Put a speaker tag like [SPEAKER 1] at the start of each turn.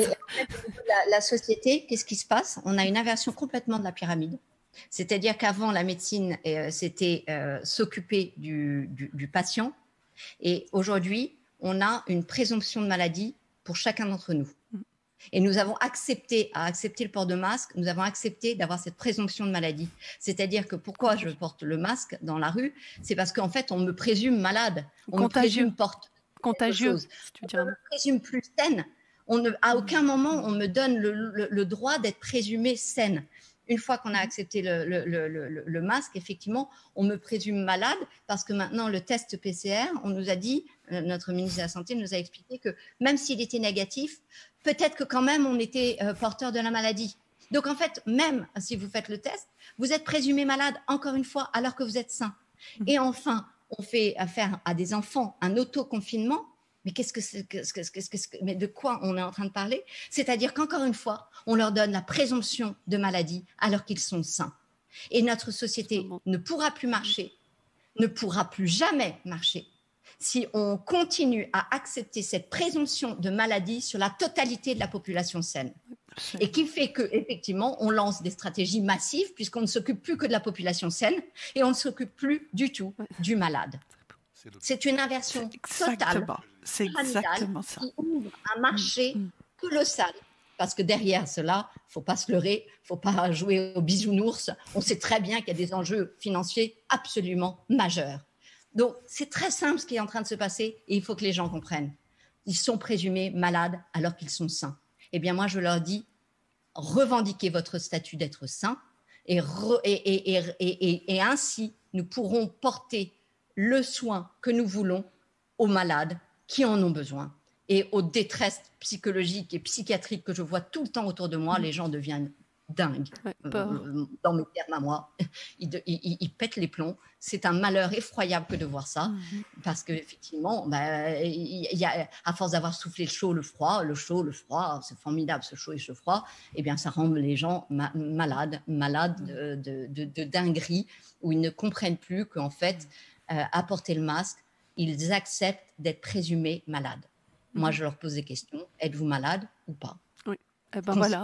[SPEAKER 1] Et en fait, au niveau de la société, qu'est-ce qui se passe? On a une inversion complètement de la pyramide. C'est-à-dire qu'avant, la médecine, c'était s'occuper du patient. Et aujourd'hui, on a une présomption de maladie pour chacun d'entre nous. Et nous avons accepté le port de masque, nous avons accepté d'avoir cette présomption de maladie. C'est-à-dire que pourquoi je porte le masque dans la rue? C'est parce qu'en fait, on me présume malade, on me présume porte quelque chose. On ne me présume plus saine. À aucun moment, on me donne le droit d'être présumée saine. Une fois qu'on a accepté le masque, effectivement, on me présume malade parce que maintenant, le test PCR, on nous a dit, notre ministre de la Santé nous a expliqué que même s'il était négatif, peut-être que quand même, on était porteur de la maladie. Donc, en fait, même si vous faites le test, vous êtes présumé malade, encore une fois, alors que vous êtes sain. Et enfin, on fait affaire à des enfants, un autoconfinement. Mais mais de quoi on est en train de parler? C'est-à-dire qu'encore une fois, on leur donne la présomption de maladie alors qu'ils sont sains. Et notre société ne pourra plus marcher, ne pourra plus jamais marcher si on continue à accepter cette présomption de maladie sur la totalité de la population saine. Et qui fait qu'effectivement, on lance des stratégies massives puisqu'on ne s'occupe plus que de la population saine et on ne s'occupe plus du tout du malade. C'est une inversion totale,
[SPEAKER 2] c'est exactement ça,
[SPEAKER 1] qui ouvre un marché colossal. Parce que derrière cela, il ne faut pas se leurrer, il ne faut pas jouer au bisounours. On sait très bien qu'il y a des enjeux financiers absolument majeurs. Donc, c'est très simple ce qui est en train de se passer et il faut que les gens comprennent. Ils sont présumés malades alors qu'ils sont sains. Eh bien, moi, je leur dis, revendiquez votre statut d'être sain et ainsi, nous pourrons porter le soin que nous voulons aux malades qui en ont besoin. Et aux détresses psychologiques et psychiatriques que je vois tout le temps autour de moi, les gens deviennent dingues. Dans mes termes à moi, ils pètent les plombs. C'est un malheur effroyable que de voir ça, parce qu'effectivement, à force d'avoir soufflé le chaud, le froid, c'est formidable ce chaud et ce froid, eh bien ça rend les gens malades de dinguerie, où ils ne comprennent plus qu'en fait, à porter le masque, ils acceptent d'être présumés malades. Moi, je leur pose des questions. Êtes-vous malade ou pas?
[SPEAKER 2] Oui. Eh ben voilà,